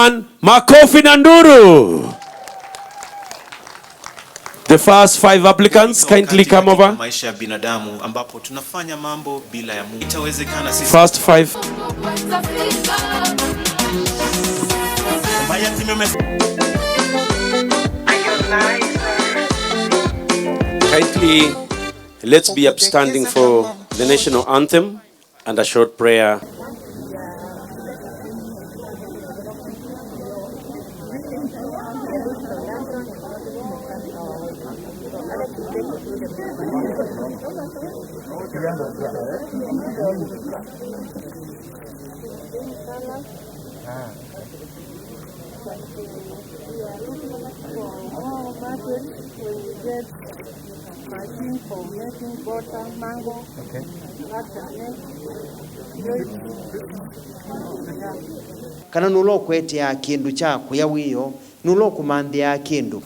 one. Makofi na nduru. The first 5 applicants kindly come over. Maisha ya binadamu ambapo tunafanya mambo bila ya Mungu. Itawezekana sisi. First 5. Kindly, let's be upstanding for the national anthem and a short prayer. Kana nulo kwetia kindu cha kuya wiyo nulo kumandia kindu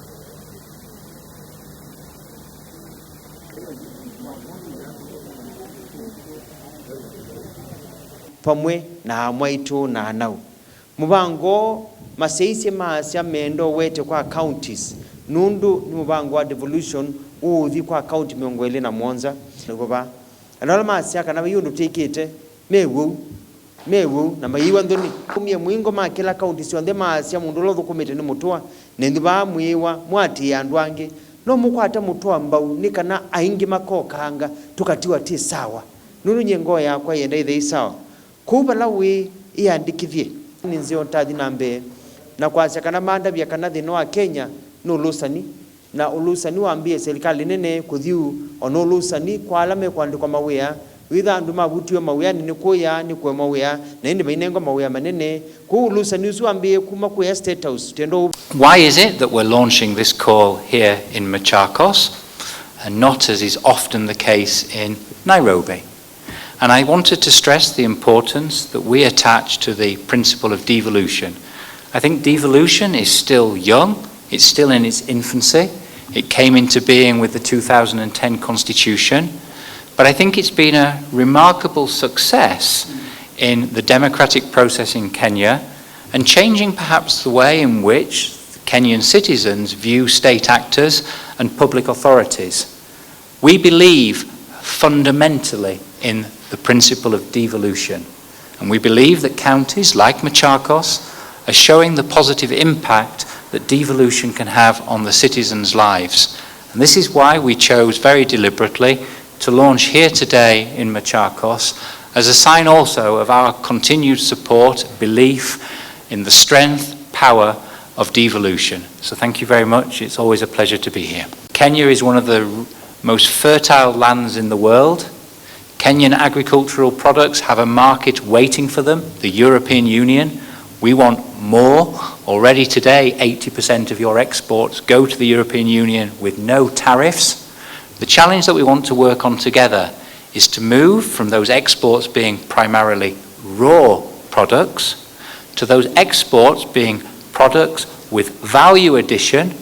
pamwe na mwaitu na nau mubango maseisi masya mendo wete kwa counties nundu ni mubango wa devolution uthi kwa county miongwele na Mwanza ngoba anala masya kana yundu tikite mewu na maiwa ndoni kumye mwingo makela county sionde masya mundu lo thukumite ni Mutua nendi ba mwiwa mwati andwange no mukwata Mutua mbau nikana aingi makokanga tukatiwa ti sawa nunu nyengo yakwa yenda ithe sawa kuba lawe iandikithie ninzio ntathi nambe na kwasya kana manda bya kana thino wa Kenya no lusani na ulusani waambie serikali nene kuthiu ono lusani kwa alame kwandikwa mawea witha andu mabutiwe mawea ni kuya ni kwa mawea na indi mainengo mawea manene ku ulusani usuambie kuma ku State House tendo. Why is it that we're launching this call here in Machakos and not, as is often the case, in Nairobi? And I wanted to stress the importance that we attach to the principle of devolution. I think devolution is still young, it's still in its infancy. It came into being with the 2010 Constitution, but I think it's been a remarkable success in the democratic process in Kenya and changing perhaps the way in which Kenyan citizens view state actors and public authorities. We believe fundamentally in the principle of devolution, and we believe that counties like Machakos are showing the positive impact that devolution can have on the citizens' lives. And this is why we chose very deliberately to launch here today in Machakos as a sign also of our continued support, belief in the strength, power of devolution. So thank you very much. It's always a pleasure to be here. Kenya is one of the most fertile lands in the world. Kenyan agricultural products have a market waiting for them, the European Union. We want more. Already today, 80% of your exports go to the European Union with no tariffs. The challenge that we want to work on together is to move from those exports being primarily raw products to those exports being products with value addition,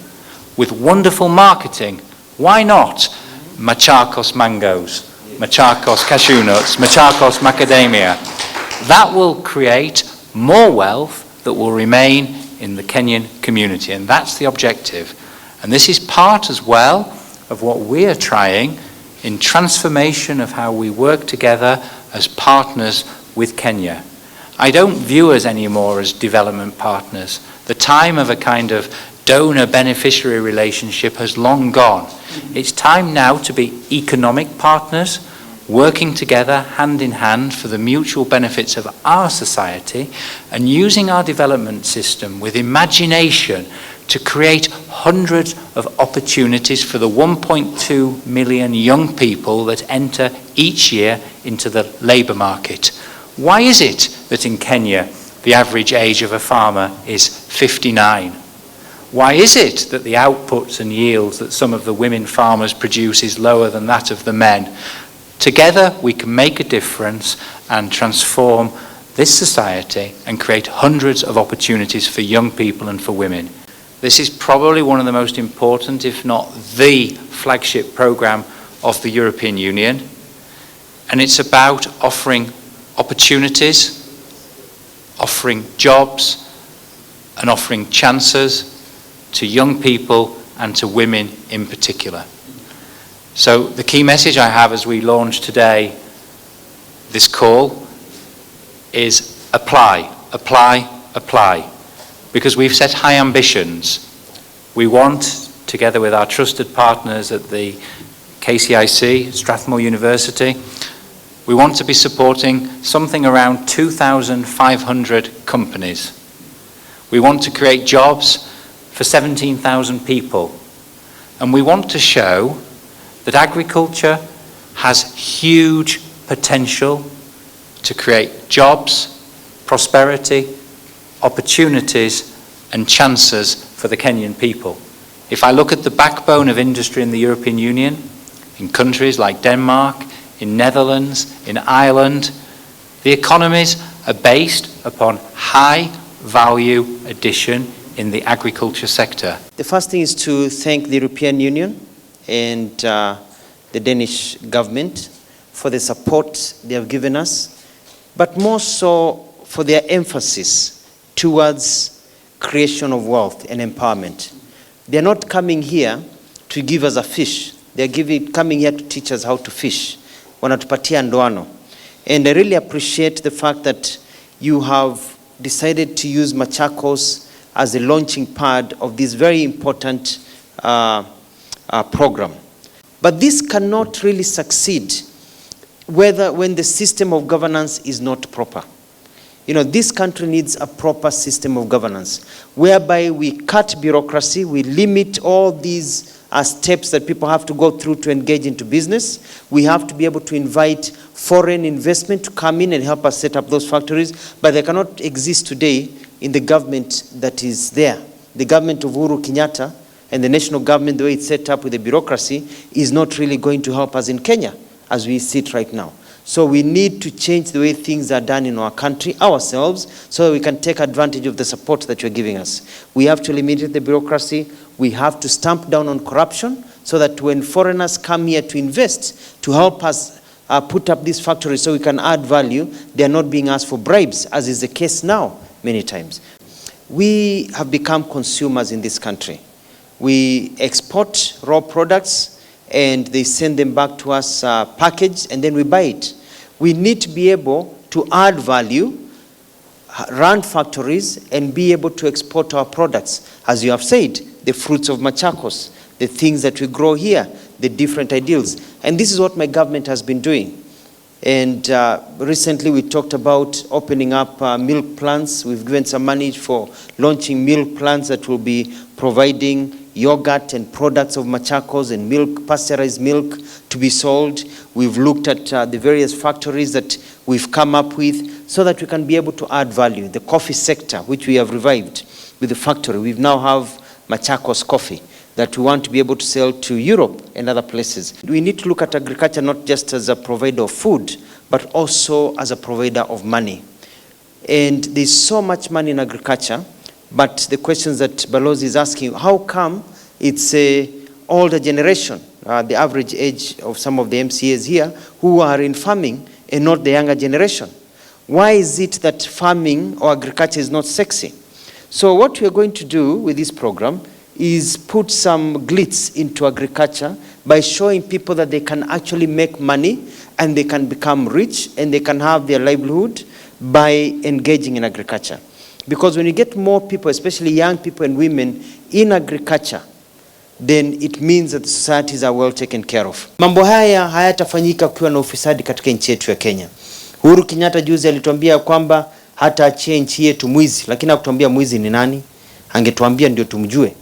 with wonderful marketing. Why not Machakos mangoes? Machakos cashew nuts, Machakos macadamia. That will create more wealth that will remain in the Kenyan community, and that's the objective. And this is part as well of what we are trying in transformation of how we work together as partners with Kenya. I don't view us anymore as development partners. The time of a kind of donor-beneficiary relationship has long gone. It's time now to be economic partners, working together hand in hand for the mutual benefits of our society and using our development system with imagination to create hundreds of opportunities for the 1.2 million young people that enter each year into the labour market. Why is it that in Kenya the average age of a farmer is 59? Why is it that the outputs and yields that some of the women farmers produce is lower than that of the men? Together we can make a difference and transform this society and create hundreds of opportunities for young people and for women. This is probably one of the most important, if not the flagship programme of the European Union, and it's about offering opportunities, offering jobs, and offering chances to young people and to women in particular. So the key message I have as we launch today this call is apply, apply, apply. Because we've set high ambitions. We want, together with our trusted partners at the KCIC, Strathmore University, we want to be supporting something around 2,500 companies. We want to create jobs for 17,000 people. And we want to show that agriculture has huge potential to create jobs, prosperity, opportunities and chances for the Kenyan people. If I look at the backbone of industry in the European Union, in countries like Denmark, in Netherlands, in Ireland, the economies are based upon high value addition in the agriculture sector. The first thing is to thank the European Union and the Danish government for the support they have given us, but more so for their emphasis towards creation of wealth and empowerment. They're not coming here to give us a fish. They're coming here to teach us how to fish. Wanatupatia ndoano. And I really appreciate the fact that you have decided to use Machakos as a launching pad of this very important program. But this cannot really succeed when the system of governance is not proper. You know, this country needs a proper system of governance whereby we cut bureaucracy, we limit all these steps that people have to go through to engage into business. We have to be able to invite foreign investment to come in and help us set up those factories, but they cannot exist today in the government that is there. The government of Uhuru Kenyatta and the national government, the way it's set up with the bureaucracy, is not really going to help us in Kenya as we sit right now. So we need to change the way things are done in our country ourselves so that we can take advantage of the support that you're giving us. We have to limit the bureaucracy. We have to stamp down on corruption so that when foreigners come here to invest, to help us put up these factories so we can add value, they are not being asked for bribes, as is the case now many times. We have become consumers in this country. We export raw products and they send them back to us packaged, and then we buy it. We need to be able to add value, run factories, and be able to export our products. As you have said, the fruits of Machakos, the things that we grow here, the different ideals. And this is what my government has been doing. And recently we talked about opening up milk plants. We've given some money for launching milk plants that will be providing yogurt and products of Machakos and milk, pasteurized milk to be sold. We've looked at the various factories that we've come up with so that we can be able to add value. The coffee sector, which we have revived with the factory. We now have Machakos coffee that we want to be able to sell to Europe and other places. We need to look at agriculture not just as a provider of food, but also as a provider of money. And there's so much money in agriculture. But the questions that Balozi is asking, how come it's an older generation, the average age of some of the MCAs here, who are in farming and not the younger generation? Why is it that farming or agriculture is not sexy? So what we are going to do with this program is put some glitz into agriculture by showing people that they can actually make money and they can become rich and they can have their livelihood by engaging in agriculture. Because when you get more people, especially young people and women, in agriculture, then it means that the societies are well taken care of. Mambo haya hayatafanyika ukiwa na ufisadi katika nchi yetu ya Kenya. Uhuru Kenyatta juzi alituambia kwamba hata achie nchi yetu mwizi, lakini hakutuambia mwizi ni nani. Angetuambia ndio tumjue.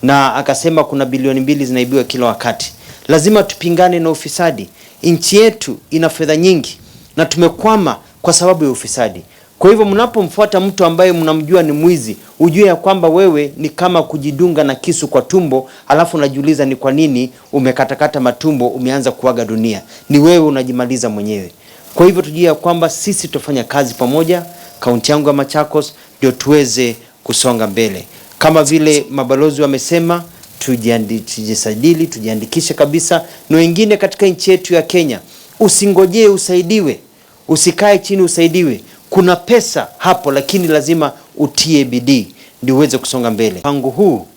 Na akasema kuna bilioni 2 zinaibiwa kila wakati. Lazima tupingane na ufisadi. Nchi yetu ina fedha nyingi na tumekwama kwa sababu ya ufisadi. Kwa hivyo mnapomfuata mtu ambaye mnamjua ni mwizi, ujue ya kwamba wewe ni kama kujidunga na kisu kwa tumbo, alafu unajiuliza ni kwa nini umekatakata matumbo, umeanza kuaga dunia. Ni wewe unajimaliza mwenyewe. Kwa hivyo tujue ya kwamba sisi tutafanya kazi pamoja, kaunti yangu ya Machakos, ndio tuweze kusonga mbele. Kama vile mabalozi wamesema, tujisajili, tujiandikishe kabisa. Na wengine katika nchi yetu ya Kenya, usingojee usaidiwe, usikae chini usaidiwe. Kuna pesa hapo, lakini lazima utie bidii. ndio uweze kusonga mbele. Mpango huu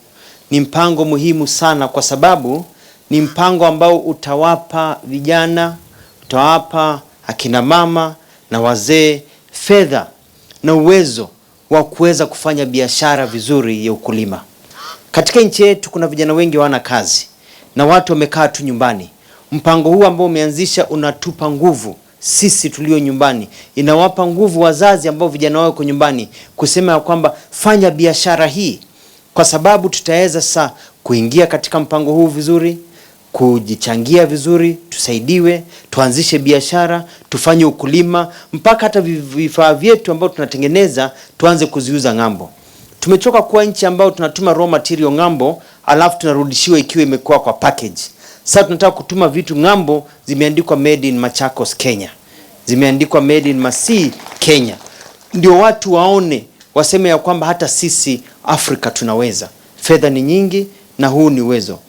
ni mpango muhimu sana kwa sababu ni mpango ambao utawapa vijana, utawapa akina mama na wazee fedha na uwezo wa kuweza kufanya biashara vizuri ya ukulima. Katika nchi yetu kuna vijana wengi hawana kazi na watu wamekaa tu nyumbani. Mpango huu ambao umeanzisha unatupa nguvu sisi tulio nyumbani, inawapa nguvu wazazi ambao vijana wao wako nyumbani kusema ya kwamba fanya biashara hii, kwa sababu tutaweza sasa kuingia katika mpango huu vizuri, kujichangia vizuri, tusaidiwe, tuanzishe biashara, tufanye ukulima, mpaka hata vifaa vyetu ambao tunatengeneza tuanze kuziuza ng'ambo. Tumechoka kuwa nchi ambao tunatuma raw material ng'ambo, alafu tunarudishiwa ikiwa imekuwa kwa package. Sasa tunataka kutuma vitu ng'ambo zimeandikwa made in Machakos, Kenya. Zimeandikwa made in Masii, Kenya. Ndio watu waone, waseme ya kwamba hata sisi Afrika tunaweza. Fedha ni nyingi na huu ni uwezo.